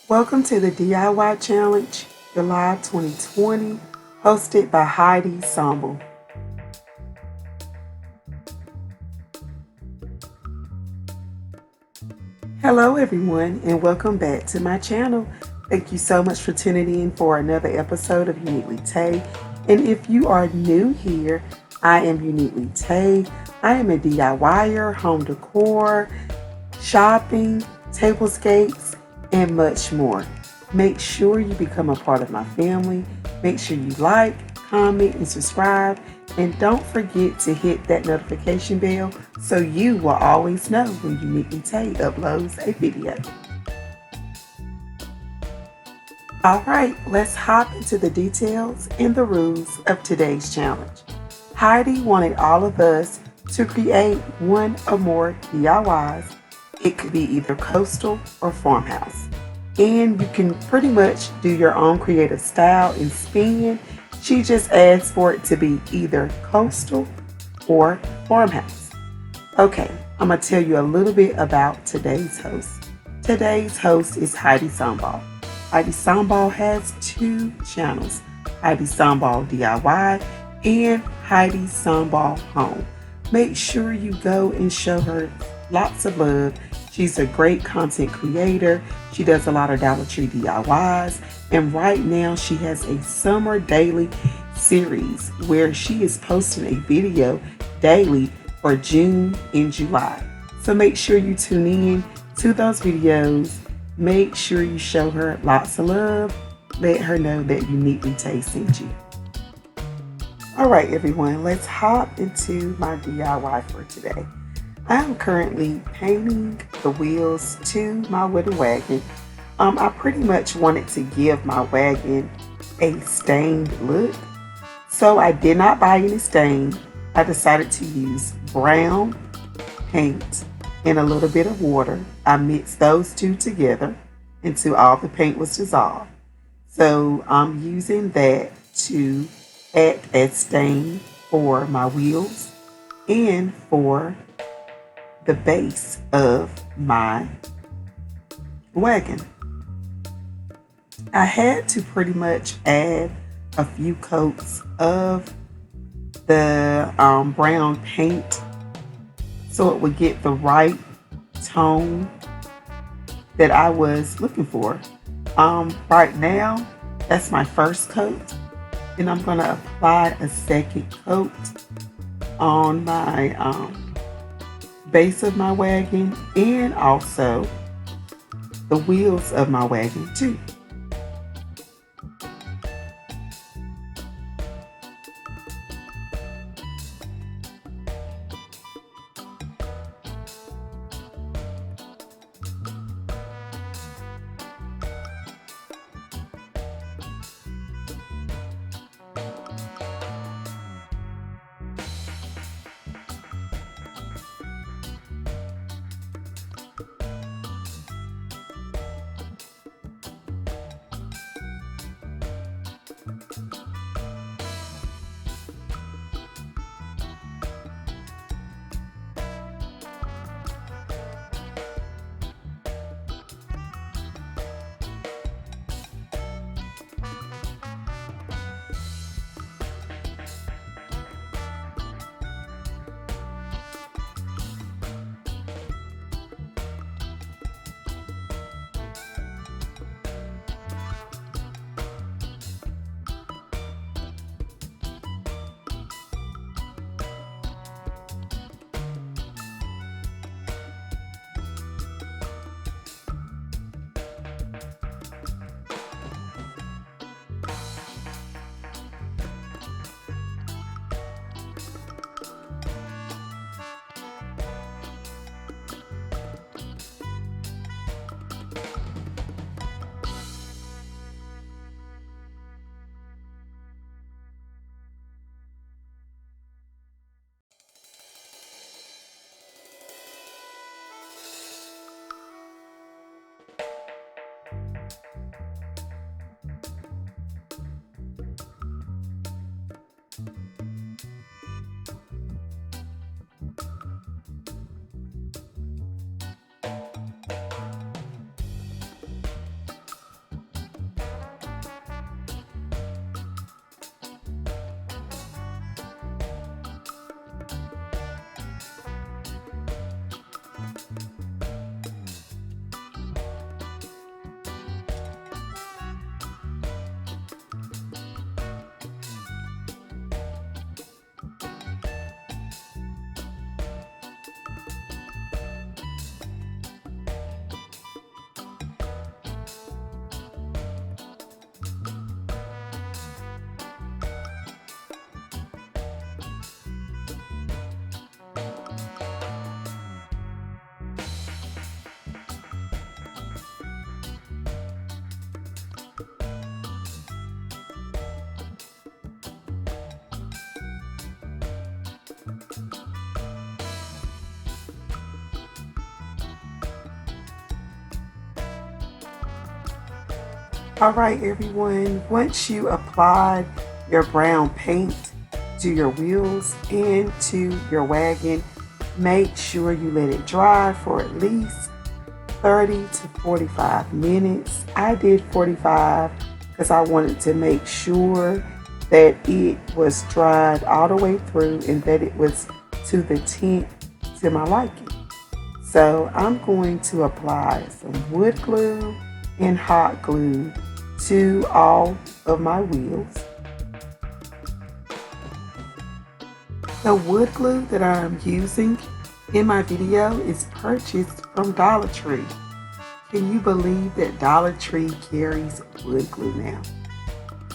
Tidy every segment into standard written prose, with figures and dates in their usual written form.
Welcome to the DIY Challenge, July 2020, hosted by Heidi Sonboul. Hello everyone and welcome back to my channel. Thank you so much for tuning in for another episode of Uneatly. And if you are new here, I am Uneatly. I am a DIYer, home decor, shopping, tablescapes, and much more. Make sure you become a part of my family. Make sure you like, comment, and subscribe. And don't forget to hit that notification bell so you will always know when Uneatly uploads a video. Alright, let's hop into the details and the rules of today's challenge. Heidi wanted all of us to create one or more DIYs. It could be either coastal or farmhouse. And you can pretty much do your own creative style and spin. She just asked for it to be either coastal or farmhouse. Okay, I'm going to tell you a little bit about today's host. Today's host is Heidi Sonboul. Heidi Sonboul has two channels, Heidi Sonboul DIY and Heidi Sonboul Home. Make sure you go and show her lots of love. She's a great content creator. She does a lot of Dollar Tree DIYs. And right now she has a summer daily series where she is posting a video daily for June and July. So make sure you tune in to those videos. Make sure you show her lots of love. Let her know that Uneatly sent you. All right, everyone, let's hop into my DIY for today. I am currently painting the wheels to my wooden wagon. I pretty much wanted to give my wagon a stained look. So I did not buy any stain. I decided to use brown paint and a little bit of water. I mixed those two together until all the paint was dissolved. So I'm using that to act as stain for my wheels and for the base of my wagon. I had to pretty much add a few coats of the brown paint so it would get the right tone that I was looking for. Right now, that's my first coat, and I'm going to apply a second coat on my base of my wagon and also the wheels of my wagon too. All right, everyone, once you applied your brown paint to your wheels and to your wagon, make sure you let it dry for at least 30 to 45 minutes. I did 45 because I wanted to make sure that it was dried all the way through and that it was to the tint to my liking. So I'm going to apply some wood glue and hot glue to all of my wheels. The wood glue that I'm using in my video is purchased from Dollar Tree. Can you believe that Dollar Tree carries wood glue now?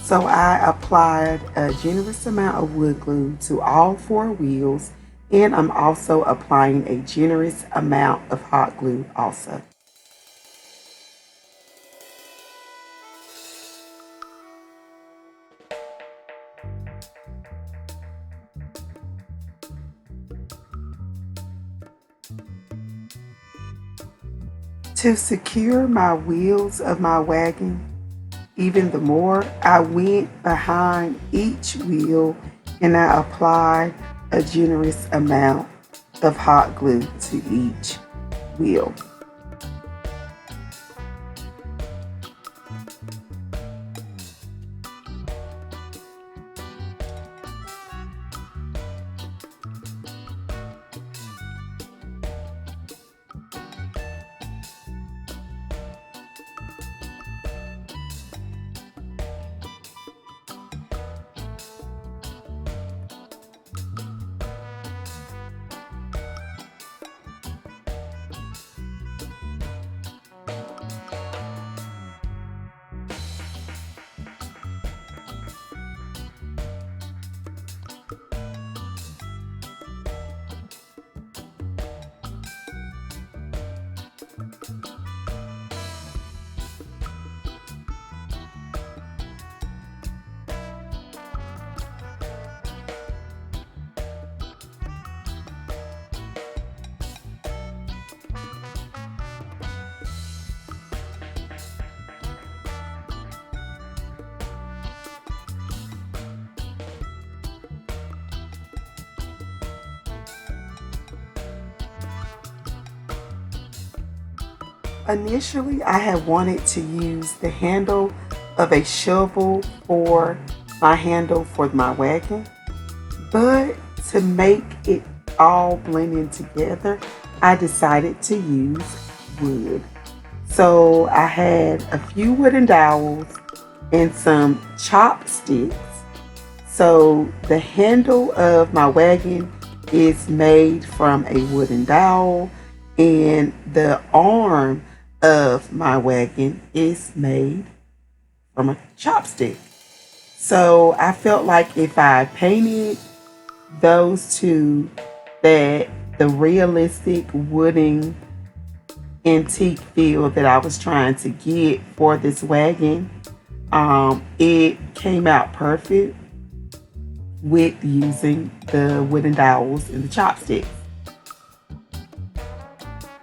So I applied a generous amount of wood glue to all 4 wheels, and I'm also applying a generous amount of hot glue also. To secure my wheels of my wagon even the more, I went behind each wheel and I applied a generous amount of hot glue to each wheel. Initially, I had wanted to use the handle of a shovel for my handle for my wagon, but to make it all blend in together, I decided to use wood. So I had a few wooden dowels and some chopsticks. So the handle of my wagon is made from a wooden dowel, and the arm of my wagon is made from a chopstick. So I felt like if I painted those two, that the realistic wooden antique feel that I was trying to get for this wagon, it came out perfect with using the wooden dowels and the chopsticks.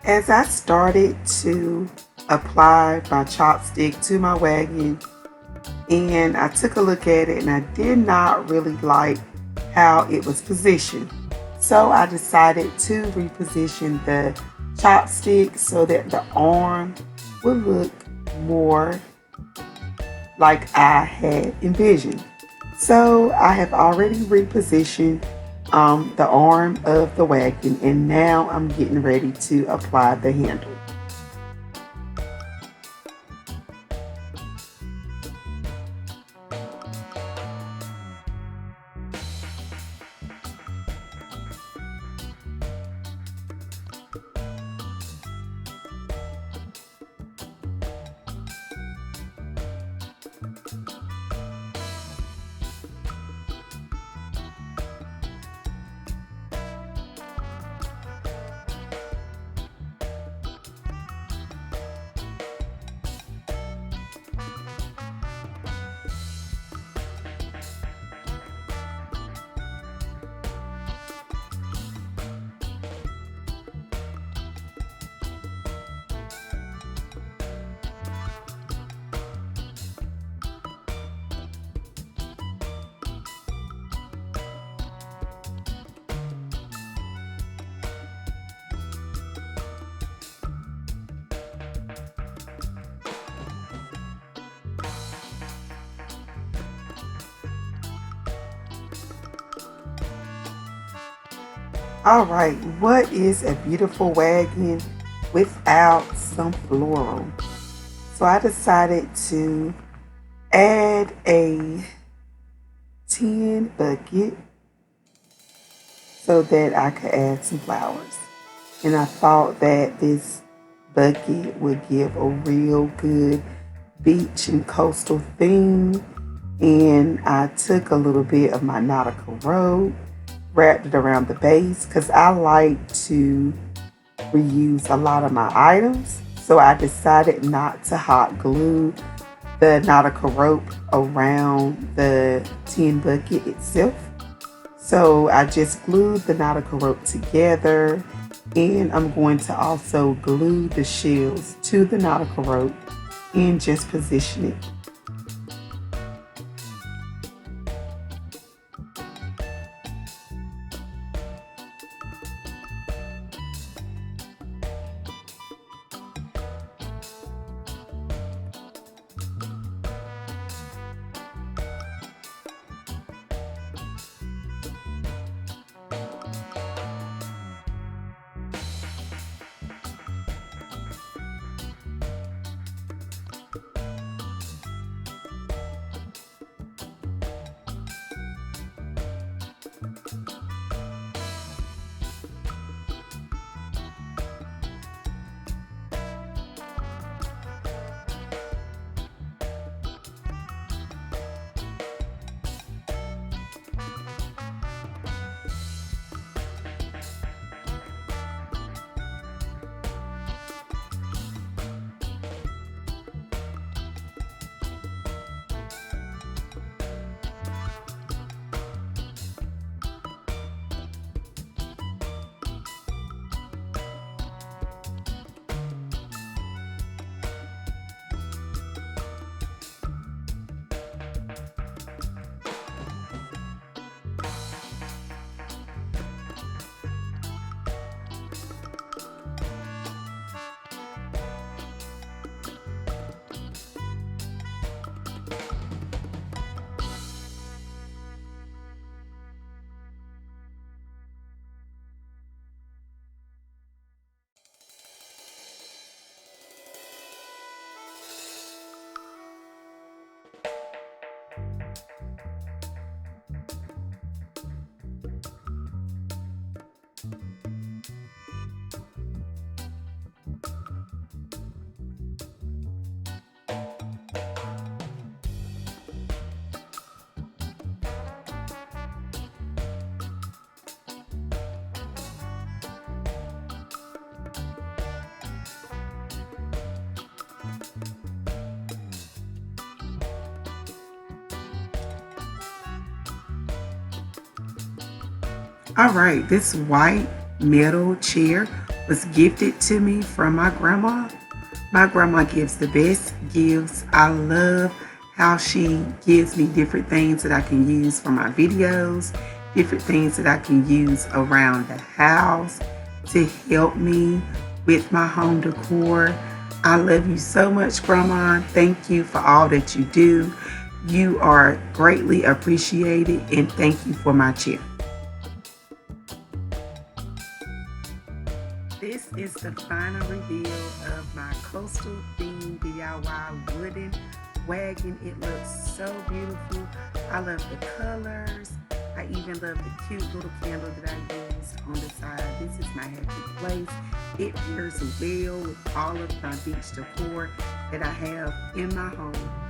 As I started to apply my chopstick to my wagon, and I took a look at it and I did not really like how it was positioned. So I decided to reposition the chopstick so that the arm would look more like I had envisioned. So I have already repositioned the arm of the wagon, and now I'm getting ready to apply the handle. All right, what is a beautiful wagon without some floral? So I decided to add a tin bucket so that I could add some flowers. And I thought that this bucket would give a real good beach and coastal theme. And I took a little bit of my nautical rope, wrapped it around the base because I like to reuse a lot of my items. So I decided not to hot glue the nautical rope around the tin bucket itself. So I just glued the nautical rope together, and I'm going to also glue the shells to the nautical rope and just position it. All right, this white metal chair was gifted to me from my grandma. My grandma gives the best gifts. I love how she gives me different things that I can use for my videos, different things that I can use around the house to help me with my home decor. I love you so much, Grandma. Thank you for all that you do. You are greatly appreciated, and thank you for my chair. This is the final reveal of my coastal themed DIY wooden wagon. It looks so beautiful. I love the colors. I even love the cute little candle that I used on the side. This is my happy place. It pairs well with all of my beach decor that I have in my home.